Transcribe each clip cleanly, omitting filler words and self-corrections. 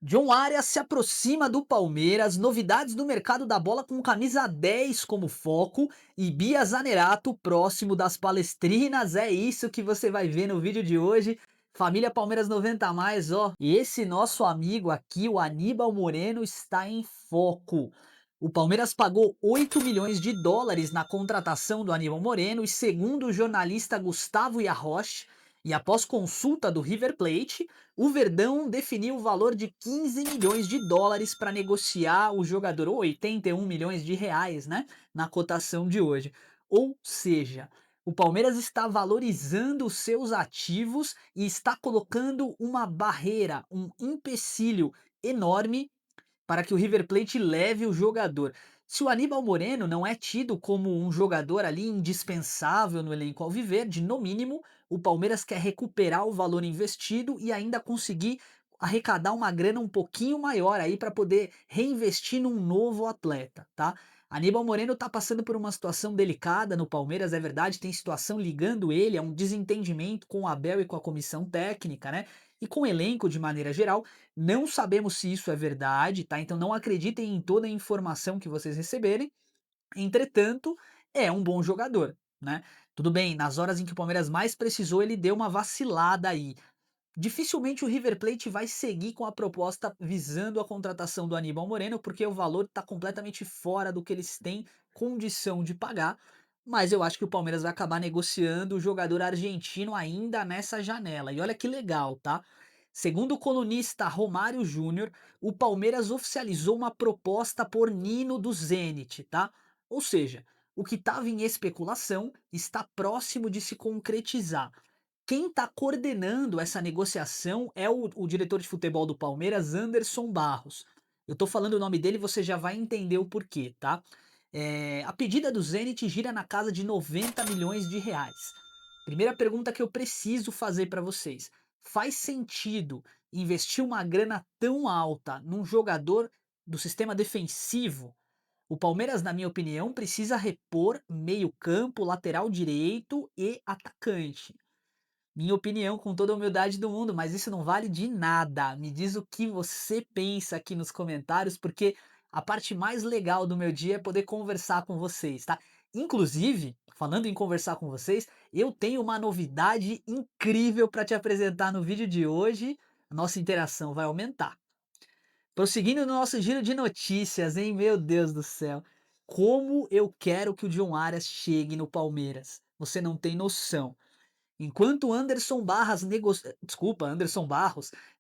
John Arias se aproxima do Palmeiras, novidades do mercado da bola com camisa 10 como foco e Bia Zanerato próximo das Palestrinas. É isso que você vai ver no vídeo de hoje. Família Palmeiras 90 a mais, ó. E esse nosso amigo aqui, o Aníbal Moreno, está em foco. O Palmeiras pagou 8 milhões de dólares na contratação do Aníbal Moreno e segundo o jornalista Gustavo Yarroch, e após consulta do River Plate, o Verdão definiu o valor de 15 milhões de dólares para negociar o jogador, ou 81 milhões de reais, né, na cotação de hoje. Ou seja, o Palmeiras está valorizando os seus ativos e está colocando uma barreira, um empecilho enorme para que o River Plate leve o jogador. Se o Aníbal Moreno não é tido como um jogador ali indispensável no elenco alviverde, no mínimo, o Palmeiras quer recuperar o valor investido e ainda conseguir arrecadar uma grana um pouquinho maior aí para poder reinvestir num novo atleta, tá? Aníbal Moreno tá passando por uma situação delicada no Palmeiras, é verdade, tem situação ligando ele a um desentendimento com o Abel e com a comissão técnica, né? E com o elenco de maneira geral. Não sabemos se isso é verdade, tá? Então não acreditem em toda a informação que vocês receberem. Entretanto, é um bom jogador, né? Tudo bem, nas horas em que o Palmeiras mais precisou, ele deu uma vacilada aí. Dificilmente o River Plate vai seguir com a proposta visando a contratação do Aníbal Moreno, porque o valor está completamente fora do que eles têm condição de pagar. Mas eu acho que o Palmeiras vai acabar negociando o jogador argentino ainda nessa janela. E olha que legal, tá? Segundo o colunista Romário Júnior, o Palmeiras oficializou uma proposta por Nino do Zenit, tá? Ou seja, o que estava em especulação está próximo de se concretizar. Quem está coordenando essa negociação é o diretor de futebol do Palmeiras, Anderson Barros. Eu estou falando o nome dele, você já vai entender o porquê, tá? A pedida do Zenit gira na casa de 90 milhões de reais. Primeira pergunta que eu preciso fazer para vocês: faz sentido investir uma grana tão alta num jogador do sistema defensivo? O Palmeiras, na minha opinião, precisa repor meio-campo, lateral direito e atacante. Minha opinião, com toda a humildade do mundo, mas isso não vale de nada. Me diz o que você pensa aqui nos comentários, porque a parte mais legal do meu dia é poder conversar com vocês, tá? Inclusive, falando em conversar com vocês, eu tenho uma novidade incrível para te apresentar no vídeo de hoje. A nossa interação vai aumentar. Prosseguindo no nosso giro de notícias, hein? Meu Deus do céu. Como eu quero que o John Arias chegue no Palmeiras. Você não tem noção. Enquanto Anderson Barros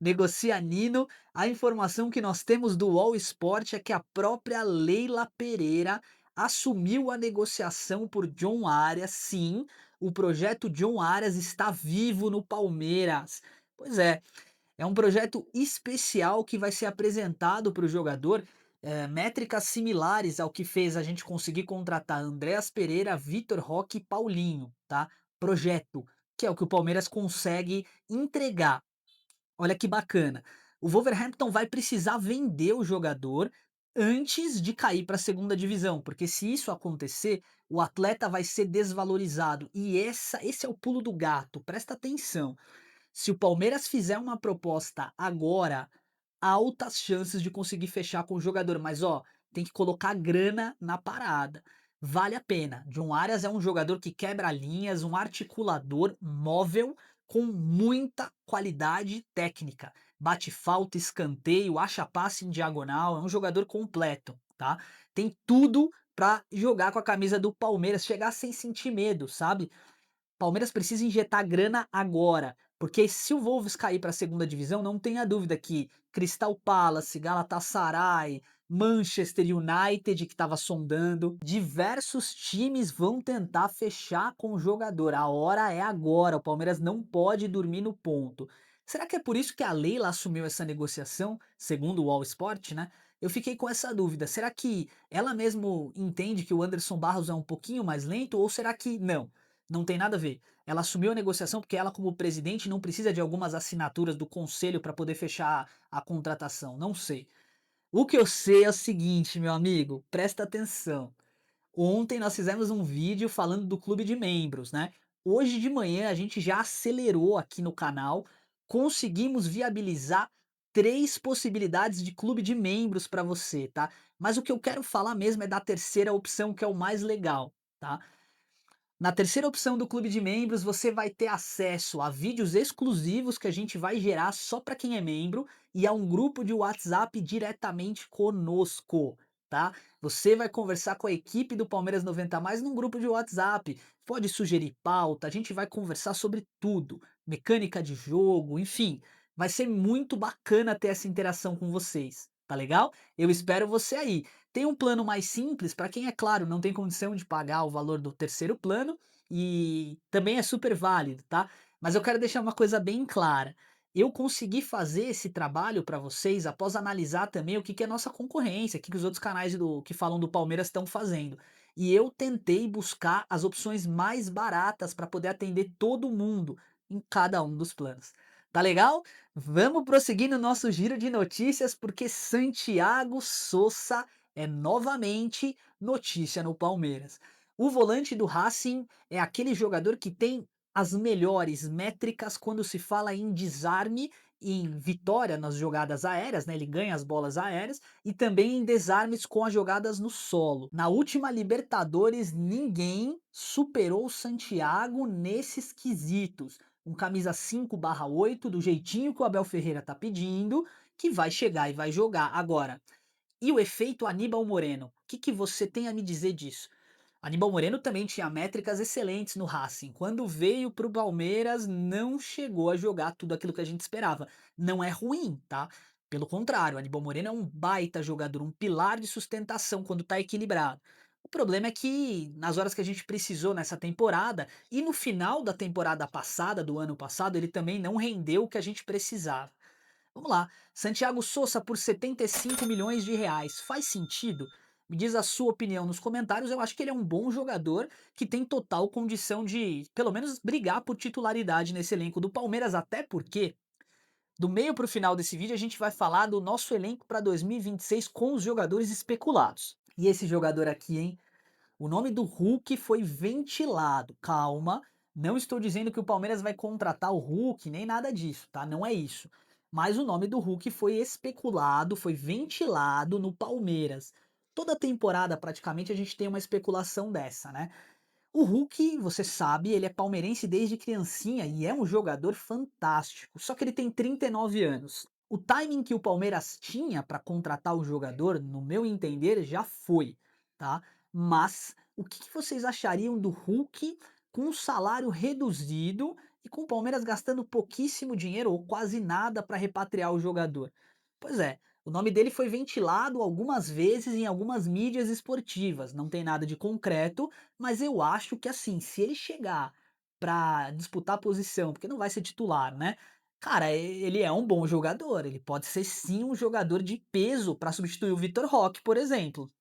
negocia Nino, a informação que nós temos do All Sport é que a própria Leila Pereira assumiu a negociação por John Arias. Sim, o projeto John Arias está vivo no Palmeiras. Pois é um projeto especial que vai ser apresentado para o jogador, métricas similares ao que fez a gente conseguir contratar Andreas Pereira, Vitor Roque e Paulinho, tá? Projeto, que é o que o Palmeiras consegue entregar. Olha que bacana. O Wolverhampton vai precisar vender o jogador antes de cair para a segunda divisão, porque se isso acontecer, o atleta vai ser desvalorizado. E esse é o pulo do gato. Presta atenção. Se o Palmeiras fizer uma proposta agora, altas chances de conseguir fechar com o jogador, mas ó, tem que colocar grana na parada. Vale a pena. John Arias é um jogador que quebra linhas, um articulador móvel com muita qualidade técnica. Bate falta, escanteio, acha passe em diagonal, é um jogador completo, tá? Tem tudo para jogar com a camisa do Palmeiras, chegar sem sentir medo, sabe? Palmeiras precisa injetar grana agora, porque se o Wolves cair para a segunda divisão, não tenha dúvida que Crystal Palace, Galatasaray, Manchester United, que estava sondando, diversos times vão tentar fechar com o jogador. A hora é agora, o Palmeiras não pode dormir no ponto. Será que é por isso que a Leila assumiu essa negociação, segundo o All Sport, né? Eu fiquei com essa dúvida. Será que ela mesmo entende que o Anderson Barros é um pouquinho mais lento ou será que não? Não tem nada a ver. Ela assumiu a negociação porque ela, como presidente, não precisa de algumas assinaturas do conselho para poder fechar a contratação. Não sei. O que eu sei é o seguinte, meu amigo, presta atenção. Ontem nós fizemos um vídeo falando do clube de membros, né? Hoje de manhã a gente já acelerou aqui no canal, conseguimos viabilizar 3 possibilidades de clube de membros para você, tá. Mas o que eu quero falar mesmo é da terceira opção, que é o mais legal, tá. Na terceira opção do clube de membros, você vai ter acesso a vídeos exclusivos que a gente vai gerar só para quem é membro e a um grupo de WhatsApp diretamente conosco, tá? Você vai conversar com a equipe do Palmeiras 90 Mais num grupo de WhatsApp. Pode sugerir pauta, a gente vai conversar sobre tudo, mecânica de jogo, enfim. Vai ser muito bacana ter essa interação com vocês, tá legal? Eu espero você aí. Tem um plano mais simples para quem, é claro, não tem condição de pagar o valor do terceiro plano e também é super válido, tá? Mas eu quero deixar uma coisa bem clara. Eu consegui fazer esse trabalho para vocês após analisar também o que é a nossa concorrência, o que os outros canais que falam do Palmeiras estão fazendo. E eu tentei buscar as opções mais baratas para poder atender todo mundo em cada um dos planos. Tá legal? Vamos prosseguir no nosso giro de notícias, porque Santiago Sousa é novamente notícia no Palmeiras. O volante do Racing é aquele jogador que tem as melhores métricas quando se fala em desarme, em vitória nas jogadas aéreas, né? Ele ganha as bolas aéreas e também em desarmes com as jogadas no solo. Na última Libertadores, ninguém superou o Santiago nesses quesitos. Um camisa 5/8, do jeitinho que o Abel Ferreira tá pedindo, que vai chegar e vai jogar. Agora, e o efeito Aníbal Moreno? O que você tem a me dizer disso? Aníbal Moreno também tinha métricas excelentes no Racing. Quando veio para o Palmeiras, não chegou a jogar tudo aquilo que a gente esperava. Não é ruim, tá? Pelo contrário, Aníbal Moreno é um baita jogador, um pilar de sustentação quando tá equilibrado. O problema é que nas horas que a gente precisou nessa temporada e no final da temporada passada, do ano passado, ele também não rendeu o que a gente precisava. Vamos lá. Santiago Sousa por 75 milhões de reais. Faz sentido? Me diz a sua opinião nos comentários. Eu acho que ele é um bom jogador que tem total condição de, pelo menos, brigar por titularidade nesse elenco do Palmeiras, até porque do meio para o final desse vídeo a gente vai falar do nosso elenco para 2026 com os jogadores especulados. E esse jogador aqui, hein? O nome do Hulk foi ventilado. Calma, não estou dizendo que o Palmeiras vai contratar o Hulk, nem nada disso, tá? Não é isso. Mas o nome do Hulk foi especulado, foi ventilado no Palmeiras. Toda temporada, praticamente, a gente tem uma especulação dessa, né? O Hulk, você sabe, ele é palmeirense desde criancinha e é um jogador fantástico. Só que ele tem 39 anos. O timing que o Palmeiras tinha para contratar o jogador, no meu entender, já foi, tá? Mas o que vocês achariam do Hulk com um salário reduzido e com o Palmeiras gastando pouquíssimo dinheiro ou quase nada para repatriar o jogador? Pois é, o nome dele foi ventilado algumas vezes em algumas mídias esportivas. Não tem nada de concreto, mas eu acho que assim, se ele chegar pra disputar a posição, porque não vai ser titular, né? Cara, ele é um bom jogador, ele pode ser sim um jogador de peso para substituir o Vitor Roque, por exemplo.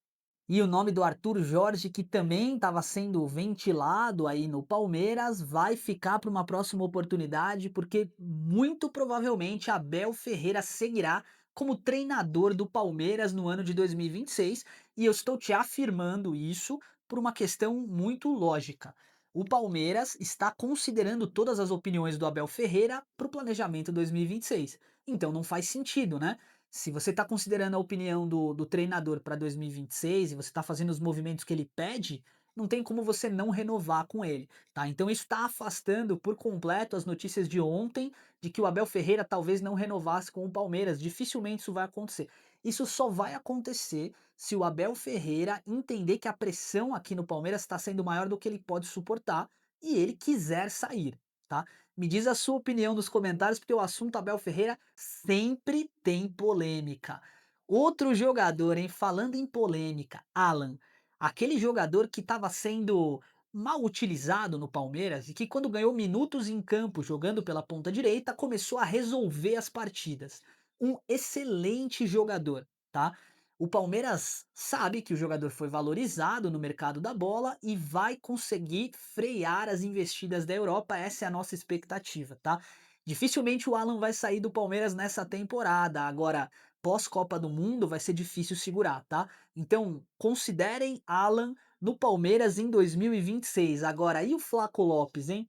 E o nome do Arthur Jorge, que também estava sendo ventilado aí no Palmeiras, vai ficar para uma próxima oportunidade, porque muito provavelmente Abel Ferreira seguirá como treinador do Palmeiras no ano de 2026, e eu estou te afirmando isso por uma questão muito lógica. O Palmeiras está considerando todas as opiniões do Abel Ferreira para o planejamento 2026. Então não faz sentido, né? Se você está considerando a opinião do treinador para 2026 e você está fazendo os movimentos que ele pede, não tem como você não renovar com ele, tá? Então isso está afastando por completo as notícias de ontem de que o Abel Ferreira talvez não renovasse com o Palmeiras. Dificilmente isso vai acontecer. Isso só vai acontecer se o Abel Ferreira entender que a pressão aqui no Palmeiras está sendo maior do que ele pode suportar e ele quiser sair, tá? Me diz a sua opinião nos comentários, porque o assunto Abel Ferreira sempre tem polêmica. Outro jogador, hein? Falando em polêmica, Alan, aquele jogador que estava sendo mal utilizado no Palmeiras e que, quando ganhou minutos em campo jogando pela ponta direita, começou a resolver as partidas. Um excelente jogador, tá? O Palmeiras sabe que o jogador foi valorizado no mercado da bola e vai conseguir frear as investidas da Europa. Essa é a nossa expectativa, tá? Dificilmente o Alan vai sair do Palmeiras nessa temporada. Agora, pós-Copa do Mundo, vai ser difícil segurar, tá? Então, considerem Alan no Palmeiras em 2026. Agora, e o Flaco Lopes, hein?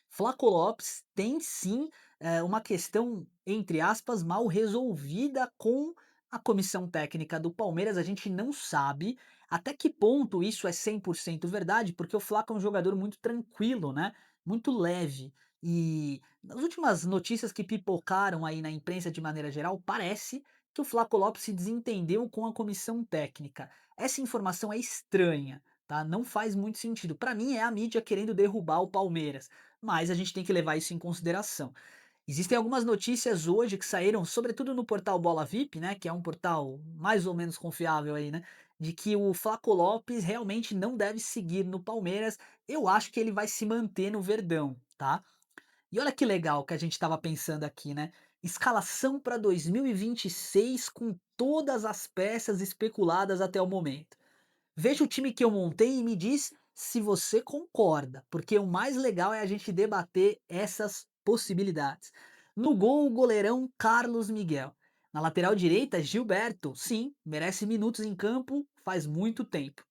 Flaco Lopes tem sim uma questão entre aspas, mal resolvida com a comissão técnica do Palmeiras. A gente não sabe até que ponto isso é 100% verdade, porque o Flaco é um jogador muito tranquilo, né? Muito leve. E nas últimas notícias que pipocaram aí na imprensa de maneira geral, parece que o Flaco Lopes se desentendeu com a comissão técnica. Essa informação é estranha, tá? Não faz muito sentido. Para mim é a mídia querendo derrubar o Palmeiras, mas a gente tem que levar isso em consideração. Existem algumas notícias hoje que saíram, sobretudo no portal Bola VIP, né, que é um portal mais ou menos confiável aí, né, de que o Flaco Lopes realmente não deve seguir no Palmeiras. Eu acho que ele vai se manter no Verdão, tá? E olha que legal que a gente estava pensando aqui, né? Escalação para 2026 com todas as peças especuladas até o momento. Veja o time que eu montei e me diz se você concorda, porque o mais legal é a gente debater essas possibilidades. No gol, o goleirão Carlos Miguel. Na lateral direita, Gilberto. Sim, merece minutos em campo faz muito tempo.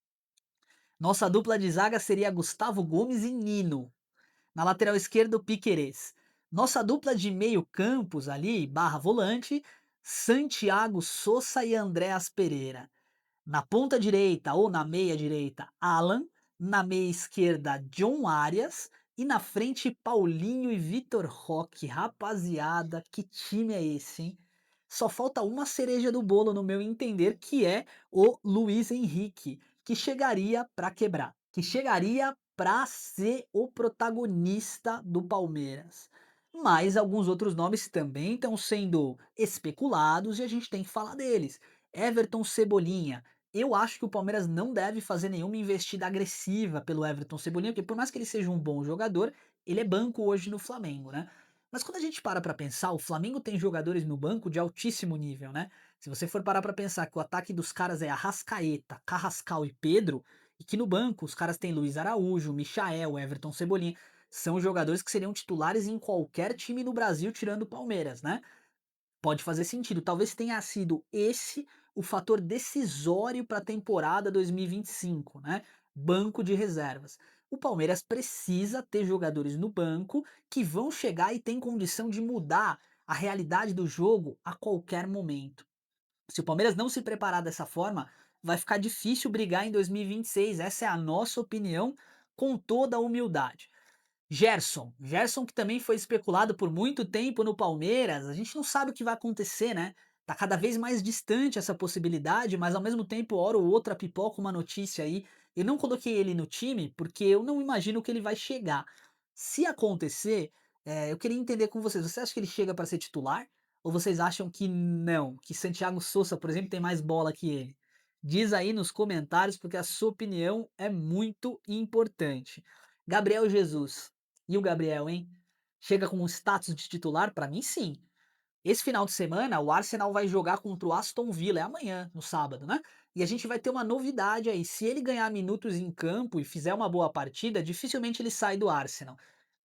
Nossa dupla de zaga seria Gustavo Gomes e Nino. Na lateral esquerda, o Piquerez. Nossa dupla de meio campos ali, barra volante, Santiago Souza e Andréas Pereira. Na ponta direita ou na meia direita, Alan. Na meia esquerda, John Arias. E na frente, Paulinho e Vitor Roque. Rapaziada, que time é esse, hein? Só falta uma cereja do bolo, no meu entender, que é o Luiz Henrique, que chegaria para quebrar, que chegaria para ser o protagonista do Palmeiras. Mas alguns outros nomes também estão sendo especulados e a gente tem que falar deles. Everton Cebolinha. Eu acho que o Palmeiras não deve fazer nenhuma investida agressiva pelo Everton Cebolinha, porque por mais que ele seja um bom jogador, ele é banco hoje no Flamengo, né? Mas quando a gente para pra pensar, o Flamengo tem jogadores no banco de altíssimo nível, né? Se você for parar pra pensar que o ataque dos caras é Arrascaeta, Carrascal e Pedro, e que no banco os caras têm Luiz Araújo, Michael, Everton Cebolinha, são jogadores que seriam titulares em qualquer time no Brasil tirando o Palmeiras, né? Pode fazer sentido. Talvez tenha sido esse o fator decisório para a temporada 2025, né? Banco de reservas. O Palmeiras precisa ter jogadores no banco que vão chegar e tem condição de mudar a realidade do jogo a qualquer momento. Se o Palmeiras não se preparar dessa forma, vai ficar difícil brigar em 2026. Essa é a nossa opinião, com toda a humildade. Gerson que também foi especulado por muito tempo no Palmeiras, a gente não sabe o que vai acontecer, né? Tá cada vez mais distante essa possibilidade, mas ao mesmo tempo, hora ou outra pipoca uma notícia aí. Eu não coloquei ele no time porque eu não imagino que ele vai chegar. Se acontecer, eu queria entender com vocês, você acha que ele chega para ser titular? Ou vocês acham que não, que Santiago Souza, por exemplo, tem mais bola que ele? Diz aí nos comentários, porque a sua opinião é muito importante. Gabriel Jesus. E o Gabriel, hein? Chega com um status de titular? Pra mim, sim. Esse final de semana, o Arsenal vai jogar contra o Aston Villa, é amanhã, no sábado, né? E a gente vai ter uma novidade aí. Se ele ganhar minutos em campo e fizer uma boa partida, dificilmente ele sai do Arsenal.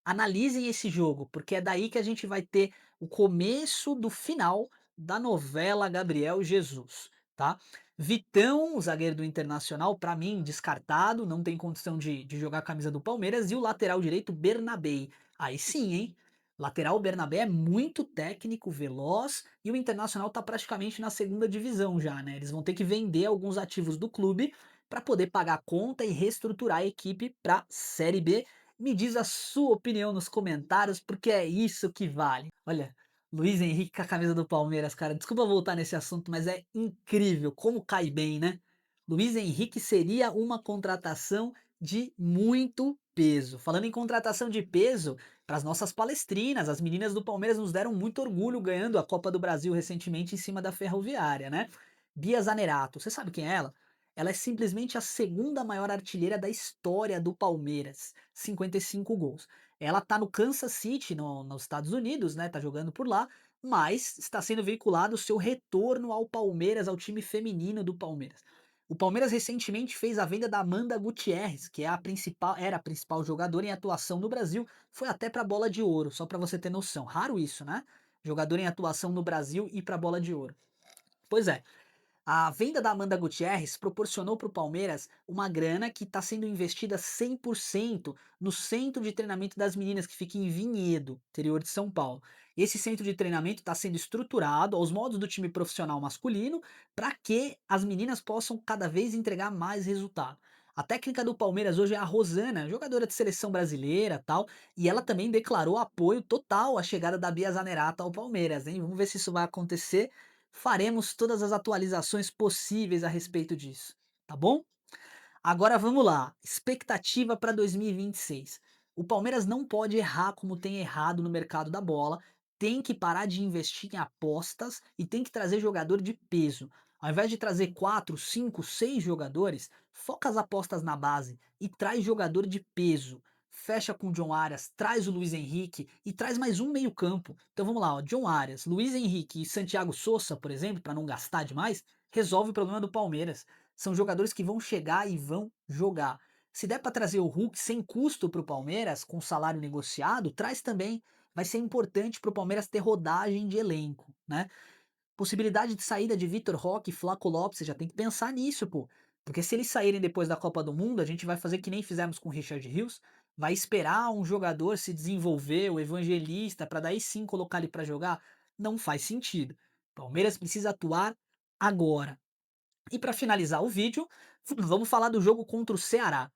Analisem esse jogo, porque é daí que a gente vai ter o começo do final da novela Gabriel Jesus, tá? Vitão, o zagueiro do Internacional, para mim, descartado, não tem condição de jogar a camisa do Palmeiras, e o lateral direito, Bernabé. Aí sim, hein? Lateral Bernabé é muito técnico, veloz, e o Internacional tá praticamente na segunda divisão já, né? Eles vão ter que vender alguns ativos do clube para poder pagar a conta e reestruturar a equipe para Série B. Me diz a sua opinião nos comentários, porque é isso que vale. Olha, Luiz Henrique com a camisa do Palmeiras, cara. Desculpa voltar nesse assunto, mas é incrível como cai bem, né? Luiz Henrique seria uma contratação de muito peso. Falando em contratação de peso, para as nossas palestrinas, as meninas do Palmeiras nos deram muito orgulho ganhando a Copa do Brasil recentemente em cima da Ferroviária, né? Bia Zanerato, você sabe quem é ela? Ela é simplesmente a segunda maior artilheira da história do Palmeiras, 55 gols. Ela tá no Kansas City, nos Estados Unidos, né? Tá jogando por lá, mas está sendo veiculado o seu retorno ao Palmeiras, ao time feminino do Palmeiras. O Palmeiras recentemente fez a venda da Amanda Gutierrez, que é era a principal jogadora em atuação no Brasil, foi até para a Bola de Ouro, só para você ter noção. Raro isso, né? Jogador em atuação no Brasil e para a Bola de Ouro. Pois é, A venda da Amanda Gutierrez proporcionou para o Palmeiras uma grana que está sendo investida 100% no centro de treinamento das meninas que fica em Vinhedo, interior de São Paulo. Esse centro de treinamento está sendo estruturado aos modos do time profissional masculino para que as meninas possam cada vez entregar mais resultado. A técnica do Palmeiras hoje é a Rosana, jogadora de seleção brasileira, tal, e ela também declarou apoio total à chegada da Bia Zanerato ao Palmeiras, hein? Vamos ver se isso vai acontecer. Faremos todas as atualizações possíveis a respeito disso, tá bom? Agora vamos lá, expectativa para 2026. O Palmeiras não pode errar como tem errado no mercado da bola, tem que parar de investir em apostas e tem que trazer jogador de peso. Ao invés de trazer 4, 5, 6 jogadores, foca as apostas na base e traz jogador de peso. Fecha com o John Arias, traz o Luiz Henrique e traz mais um meio-campo. Então vamos lá, ó, John Arias, Luiz Henrique e Santiago Souza, por exemplo, para não gastar demais, resolve o problema do Palmeiras. São jogadores que vão chegar e vão jogar. Se der para trazer o Hulk sem custo para o Palmeiras, com salário negociado, traz também. Vai ser importante para o Palmeiras ter rodagem de elenco, né? Possibilidade de saída de Vitor Roque e Flaco Lopes, você já tem que pensar nisso, pô. Porque se eles saírem depois da Copa do Mundo, a gente vai fazer que nem fizemos com o Richard Rios, vai esperar um jogador se desenvolver, o evangelista, para daí sim colocar ele para jogar. Não faz sentido. Palmeiras precisa atuar agora. E para finalizar o vídeo, vamos falar do jogo contra o Ceará.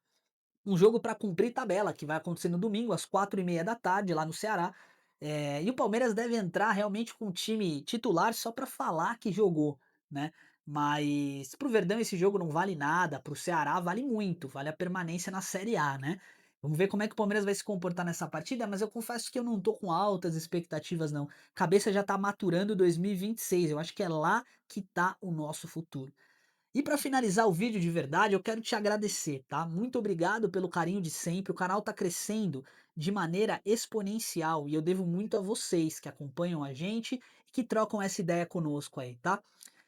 Um jogo para cumprir tabela, que vai acontecer no domingo, às 4h30 da tarde, lá no Ceará. E o Palmeiras deve entrar realmente com o time titular só para falar que jogou, né? Mas pro Verdão esse jogo não vale nada, pro Ceará vale muito, vale a permanência na Série A, né? Vamos ver como é que o Palmeiras vai se comportar nessa partida, mas eu confesso que eu não tô com altas expectativas, não. Cabeça já tá maturando 2026, eu acho que é lá que tá o nosso futuro. E para finalizar o vídeo de verdade, eu quero te agradecer, tá? Muito obrigado pelo carinho de sempre. O canal tá crescendo de maneira exponencial e eu devo muito a vocês que acompanham a gente e que trocam essa ideia conosco aí, tá?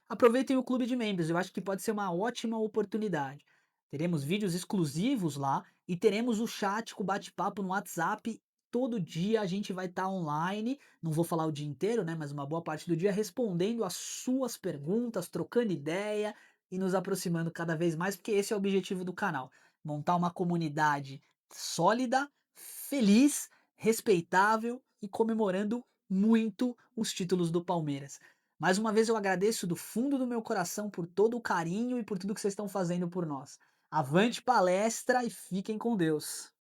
Aproveitem o clube de membros, eu acho que pode ser uma ótima oportunidade. Teremos vídeos exclusivos lá e teremos o chat com bate-papo no WhatsApp. Todo dia a gente vai estar online, não vou falar o dia inteiro, né, mas uma boa parte do dia respondendo as suas perguntas, trocando ideia e nos aproximando cada vez mais, porque esse é o objetivo do canal: montar uma comunidade sólida, feliz, respeitável e comemorando muito os títulos do Palmeiras. Mais uma vez eu agradeço do fundo do meu coração por todo o carinho e por tudo que vocês estão fazendo por nós. Avante palestra e fiquem com Deus.